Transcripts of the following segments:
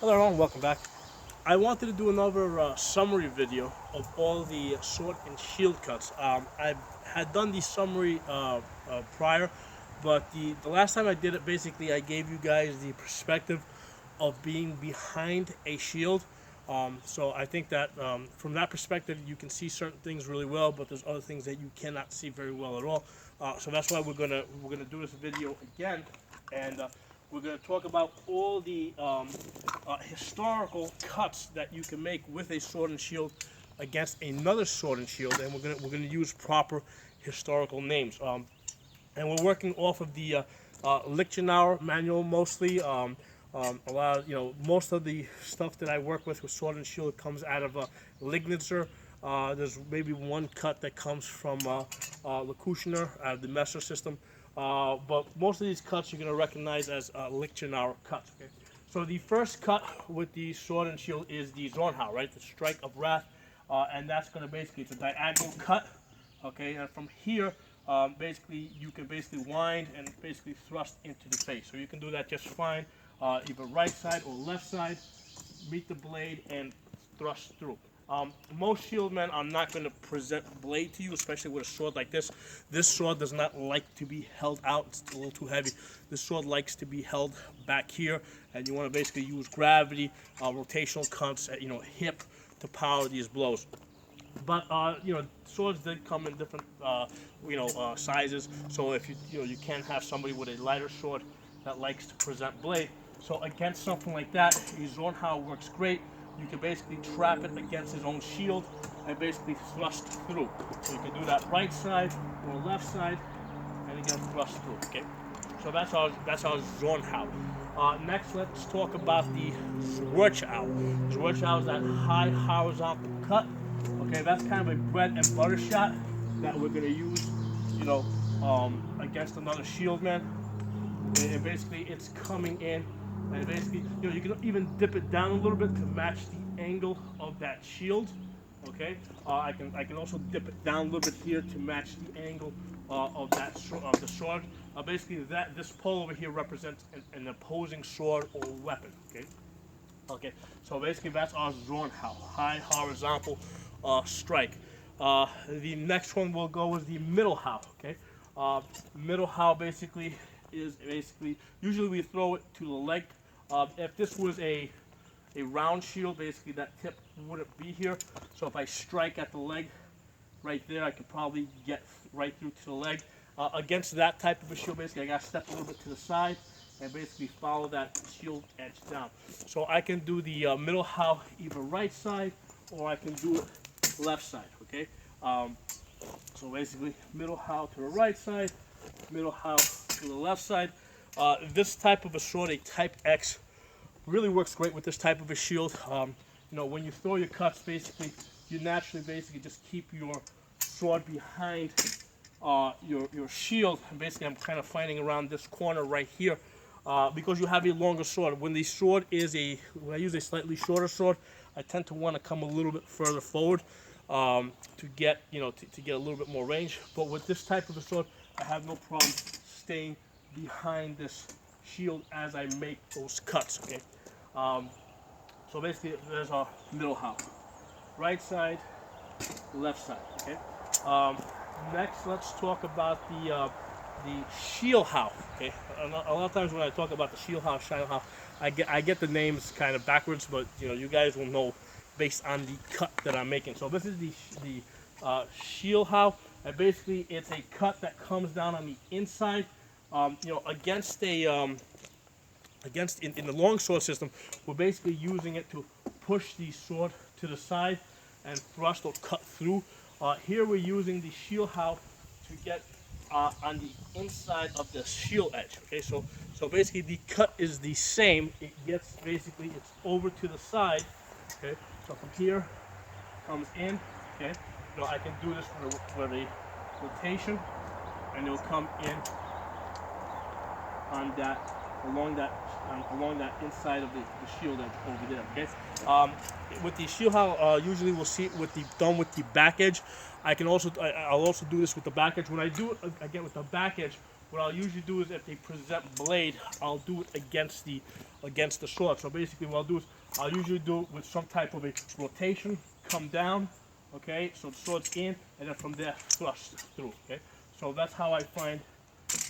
Hello everyone, welcome back. I wanted to do another summary video of all the sword and shield cuts. I had done the summary prior, but the last time I did it, basically I gave you guys the perspective of being behind a shield. So I think that from that perspective you can see certain things really well, but there's other things that you cannot see very well at all. So that's why we're gonna do this video again, and we're going to talk about all the historical cuts that you can make with a sword and shield against another sword and shield, and we're gonna use proper historical names. And we're working off of the Lichtenauer manual mostly. A lot of, most of the stuff that I work with sword and shield comes out of Lignitzer. There's maybe one cut that comes from Lekushner out of the Messer system. But most of these cuts you're going to recognize as Lichtenauer cuts. Okay? So the first cut with the sword and shield is the Zornhau, right? The Strike of Wrath. And that's going to basically, it's a diagonal cut. Okay, and from here, basically, you can basically wind and basically thrust into the face. So you can do that just fine, either right side or left side, meet the blade and thrust through. Most shield men are not going to present blade to you, especially with a sword like this. This sword does not like to be held out. It's a little too heavy. This sword likes to be held back here, and you want to basically use gravity, rotational cuts at hip to power these blows. But swords did come in different sizes. So if you can have somebody with a lighter sword that likes to present blade. So against something like that, a Zornhau works great. You can basically trap it against his own shield and basically thrust through. So you can do that right side or left side, and again thrust through. Okay, so that's our Zornhau. Next, let's talk about the Schwarzau. Schwarzau is that high horizontal cut. Okay, that's kind of a bread and butter shot that we're gonna use, against another shield man. And basically, it's coming in. And basically, you can even dip it down a little bit to match the angle of that shield. Okay, I can also dip it down a little bit here to match the angle of the sword. Basically, this pole over here represents an opposing sword or weapon. Okay. So basically, that's our Zornhau, high horizontal strike. The next one we'll go is the Mittelhau. Okay, Mittelhau basically is usually we throw it to the leg. If this was a round shield, basically that tip wouldn't be here. So if I strike at the leg right there, I could probably get right through to the leg. Against that type of a shield, basically I gotta step a little bit to the side and basically follow that shield edge down. So I can do the Mittelhau either right side or I can do it left side. Okay. So basically Mittelhau to the right side, Mittelhau to the left side. This type of a sword, a Type X, really works great with this type of a shield. When you throw your cuts, basically, you naturally just keep your sword behind your shield. And basically, I'm kind of finding around this corner right here because you have a longer sword. When the sword when I use a slightly shorter sword, I tend to want to come a little bit further forward to get to get a little bit more range. But with this type of a sword, I have no problem staying behind this shield as I make those cuts. Okay, so basically there's our Mittelhau, right side, left side. Okay, next let's talk about the Schildhau. Okay, a lot of times when I talk about the Schildhau, Schildhau, I get the names kind of backwards, but you guys will know based on the cut that I'm making. So this is the Schildhau, and basically it's a cut that comes down on the inside. Against in the long sword system, we're basically using it to push the sword to the side and thrust or cut through. Here we're using the Schildhau to get on the inside of the shield edge. Okay, so basically the cut is the same. It gets it's over to the side. Okay, so from here comes in. Okay, I can do this with a rotation, and it'll come in on along that inside of the shield edge over there. Okay. With the Schildhau, usually we'll see it done with the back edge. I'll also do this with the back edge. When I do it again with the back edge, what I'll usually do is if they present blade, I'll do it against the sword. So basically what I'll do is I'll usually do it with some type of a rotation, come down, okay, so the sword's in, and then from there thrust through, okay. So that's how I find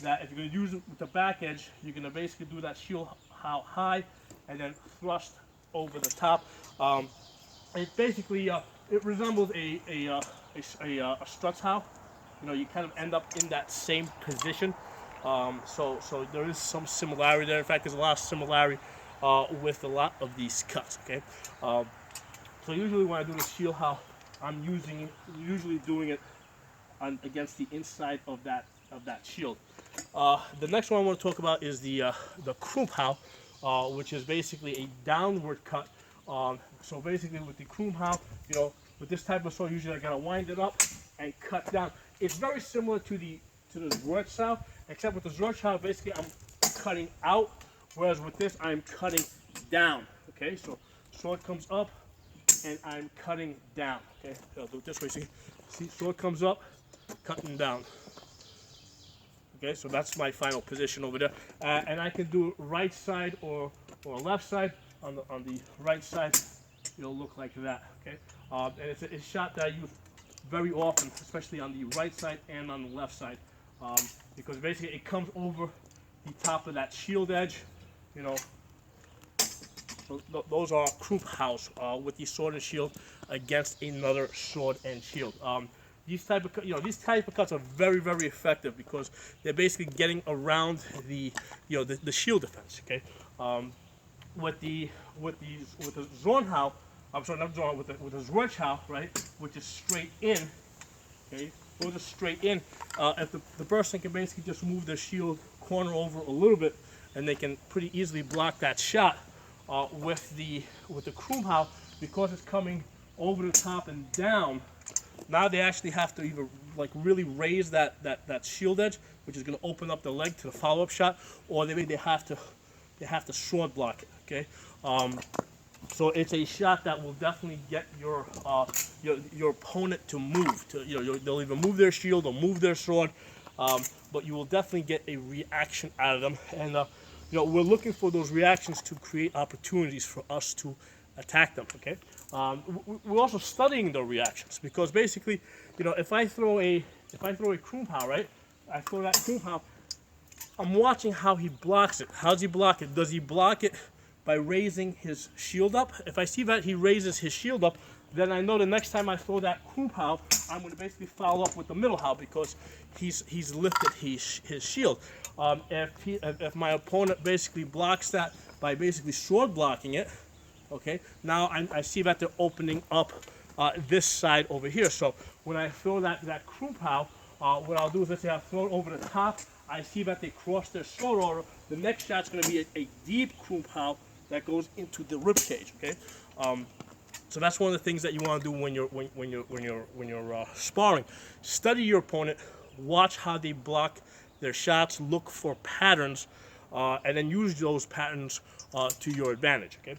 that if you're going to use it with the back edge, you're going to basically do that shield how high, and then thrust over the top. It basically it resembles a struts how. You know, you kind of end up in that same position. So there is some similarity there. In fact, there's a lot of similarity with a lot of these cuts. Okay. So usually when I do the shield how, I'm usually doing it against the inside of that shield. The next one I want to talk about is the krump how, which is basically a downward cut. So basically with the krump how, you know, with this type of sword, usually I gotta wind it up and cut down. It's very similar to the Zwirtschau, except with the Zwirtschau, basically I'm cutting out, whereas with this I'm cutting down. Okay, so sword comes up and I'm cutting down. Okay, I'll do it this way. See, sword comes up, cutting down. Okay, so that's my final position over there, and I can do it right side or left side. On the right side, it'll look like that. Okay, and it's a shot that I use very often, especially on the right side and on the left side, because basically it comes over the top of that shield edge. You know, so those are krump hows with the sword and shield against another sword and shield. These type of cuts are very, very effective because they're basically getting around the shield defense. Okay, with the Zornhau, I'm sorry, not Zornhau, with the Zwirtschau, right, which is straight in. Okay, those are straight in. If the person can basically just move their shield corner over a little bit, and they can pretty easily block that shot. With the krump how, because it's coming over the top and down. Now they actually have to either like really raise that shield edge, which is going to open up the leg to the follow-up shot, or they have to sword block it. Okay, so it's a shot that will definitely get your opponent to move. They'll either move their shield or move their sword, but you will definitely get a reaction out of them. And we're looking for those reactions to create opportunities for us to attack them. Okay, we're also studying the reactions because basically, if I throw a krump how, right, I throw that krump how, I'm watching how he blocks it. How does he block it? Does he block it by raising his shield up? If I see that he raises his shield up, then I know the next time I throw that krump how, I'm going to basically follow up with the middle how because he's lifted his shield. If my opponent basically blocks that by basically sword blocking it, okay, now I see that they're opening up this side over here. So when I throw that krump how, what I'll do is, let's say I throw it over the top, I see that they cross their sword over. The next shot's going to be a deep krump how that goes into the rib cage. Okay, so that's one of the things that you want to do when you're sparring. Study your opponent, watch how they block their shots, look for patterns, and then use those patterns to your advantage. Okay.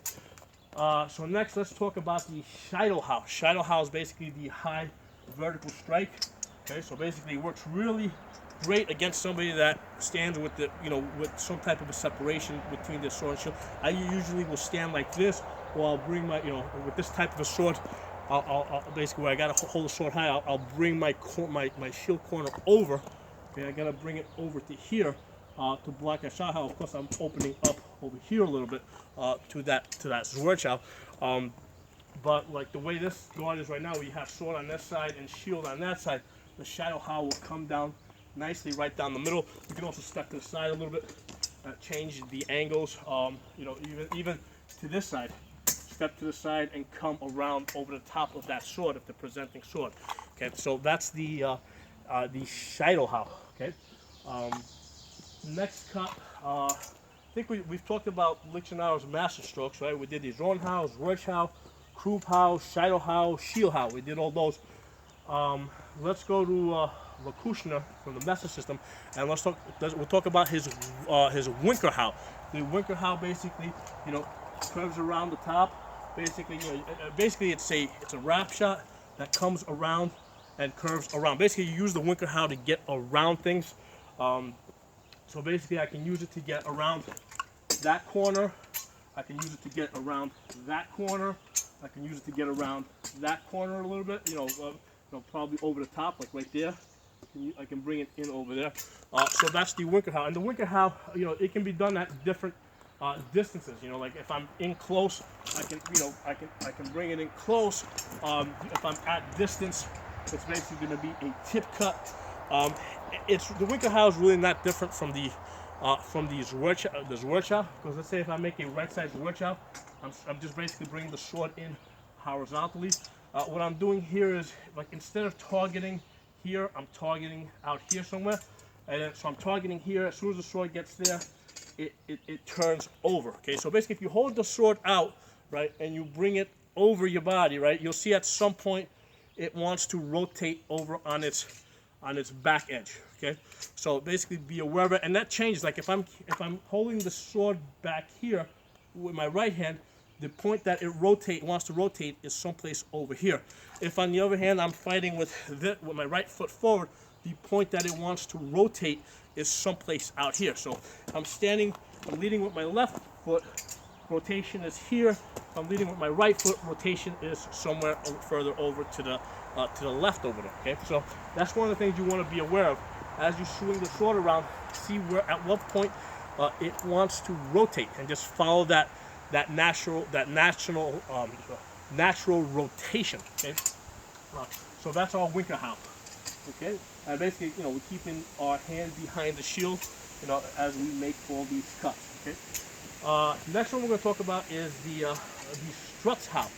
So next, let's talk about the Scheidel how. Scheidel how is basically the high vertical strike. Okay, so basically it works really great against somebody that stands with with some type of a separation between their sword and shield. I usually will stand like this, or I'll bring my, with this type of a sword, I'll basically where I gotta hold the sword high, I'll bring my shield corner over. Okay, I gotta bring it over to here. To block that shot how, of course, I'm opening up over here a little bit to that Zwirtschau. But like the way this guard is right now, we have sword on this side and shield on that side. The shadow how will come down nicely right down the middle. You can also step to the side a little bit, change the angles. Even to this side, step to the side and come around over the top of that sword if they're presenting sword. Okay, so that's the shadow how. Okay. Next cut, I think we've talked about Lichtenauer's master strokes, right? We did the Zornhau, Zwirtschau, krump how, Scheidel how, shield how. We did all those. Let's go to Kushner from the Messer system, and we'll talk about his Winker how. The Winker how basically, curves around the top. Basically, it's a wrap shot that comes around and curves around. Basically, you use the Winker how to get around things. So basically I can use it to get around that corner. I can use it to get around that corner. I can use it to get around that corner a little bit, probably over the top, like right there. I can bring it in over there. So that's the Winkelhaus. And the Winkelhaus, it can be done at different distances. Like if I'm in close, I can bring it in close. If I'm at distance, it's basically going to be a tip cut. The Winkelhaus is really not different from the Schwarzschild, because let's say if I make a right side Schwarzschild, I'm just basically bringing the sword in horizontally. What I'm doing here is, like, instead of targeting here, I'm targeting out here somewhere, and then, so I'm targeting here. As soon as the sword gets there, it turns over. Okay, so basically if you hold the sword out, right, and you bring it over your body, right, you'll see at some point it wants to rotate over on its back edge. Okay, so basically be aware of it, and that changes. Like if I'm holding the sword back here with my right hand, the point that it wants to rotate is someplace over here. If on the other hand I'm fighting with my right foot forward, the point that it wants to rotate is someplace out here. So I'm leading with my left foot, rotation is here. If I'm leading with my right foot, rotation is somewhere further over to the left over there. Okay, so that's one of the things you want to be aware of as you swing the sword around. See at what point it wants to rotate, and just follow that natural rotation. Okay, so that's our Winkelhaus. Okay, and basically, we're keeping our hand behind the shield, as we make all these cuts. Okay. Next one we're going to talk about is the Schwarzschild.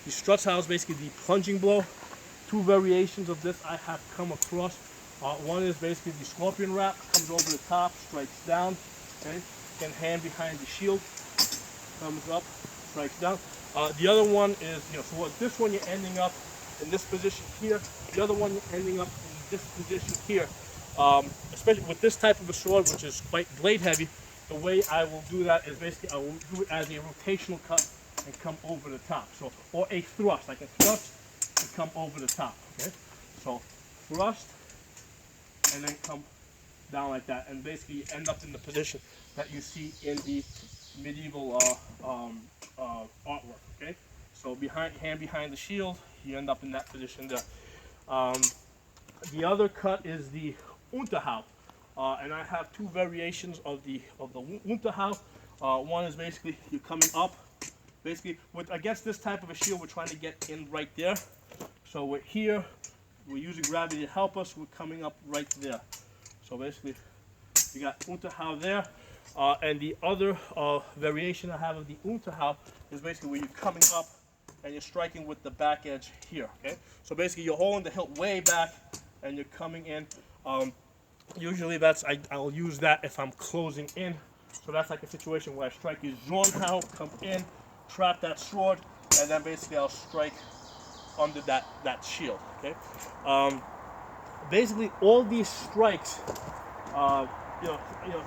The Schwarzschild is basically the plunging blow. Two variations of this I have come across. One is basically the scorpion wrap, comes over the top, strikes down, okay? Then hand behind the shield, comes up, strikes down. The other one is, so this one you're ending up in this position here. The other one you're ending up in this position here. Especially with this type of a sword, which is quite blade heavy, the way I will do that is basically I will do it as a rotational cut and come over the top. So, or a thrust, like a thrust and come over the top. Okay, so thrust and then come down like that, and basically you end up in the position that you see in the medieval artwork. Okay, so hand behind the shield, you end up in that position there. The other cut is the Unterhaus. And I have two variations of the Unterhaus. One is basically you're coming up, basically against this type of a shield, we're trying to get in right there. So we're here, we're using gravity to help us, we're coming up right there. So basically, you got Unterhaus there. And the other variation I have of the Unterhaus is basically where you're coming up and you're striking with the back edge here. Okay, so basically you're holding the hilt way back and you're coming in. Usually I'll use that if I'm closing in. So that's like a situation where I strike his Zornhau, come in, trap that sword, and then basically I'll strike under that shield. Okay. Basically all these strikes,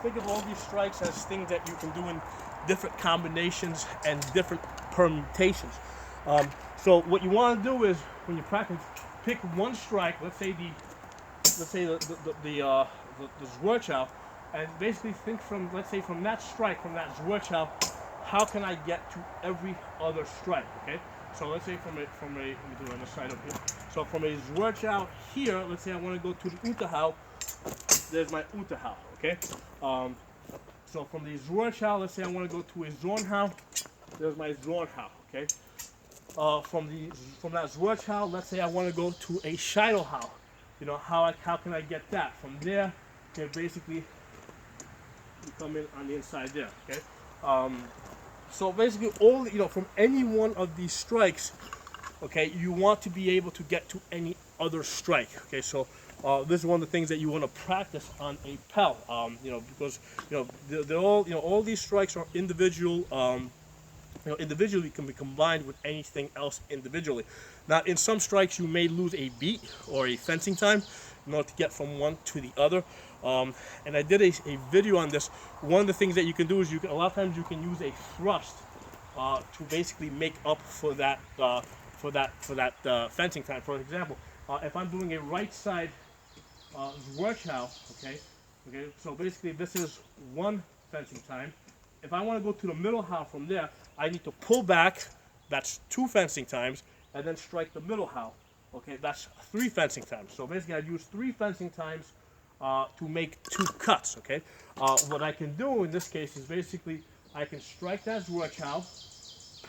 think of all these strikes as things that you can do in different combinations and different permutations. So what you want to do is when you practice, pick one strike. Let's say the Schwarzschild, and basically think from that strike, from that Schwarzschild, how can I get to every other strike? Okay, so let's say from a let me do on the side over here. So from a Schwarzschild here, let's say I want to go to the Unterhaus. There's my Unterhaus. Okay, so from the Schwarzschild, let's say I want to go to a Zornhau. There's my Zornhau. Okay, from that Schwarzschild, let's say I want to go to a Scheitelhau. How can I get that? From there, okay, basically, you come in on the inside there, okay? So basically, from any one of these strikes, okay, you want to be able to get to any other strike, okay? So this is one of the things that you want to practice on a PEL, because, they're all, all these strikes are individual, individually can be combined with anything else individually. Now, in some strikes, you may lose a beat or a fencing time in order to get from one to the other. And I did a video on this. One of the things that you can do is a lot of times you can use a thrust to basically make up for that fencing time. For example, if I'm doing a right side Schwarzschild, okay, Okay, so basically this is one fencing time. If I want to go to the middle how from there, I need to pull back. That's 2 fencing times, and then strike the middle how. Okay, that's 3 fencing times. So basically, I'd use 3 fencing times to make 2 cuts. Okay, what I can do in this case is basically I can strike that Zhuge Chow,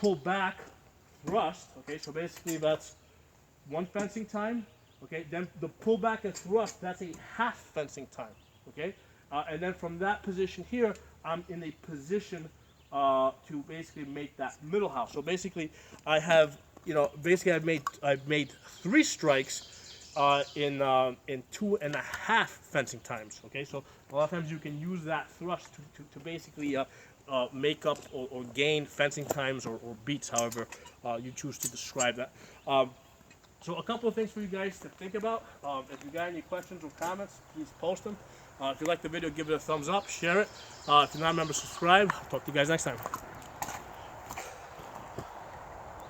pull back, thrust. Okay, so basically that's 1 fencing time. Okay, then the pull back and thrust, that's a half fencing time. Okay, and then from that position here, I'm in a position to basically make that middle house. So basically, I have, basically I've made 3 strikes in 2.5 fencing times. Okay, so a lot of times you can use that thrust to basically make up or gain fencing times or beats, however you choose to describe that. So a couple of things for you guys to think about. If you got any questions or comments, please post them. If you like the video, give it a thumbs up, share it. If you're not a member, subscribe. I'll talk to you guys next time.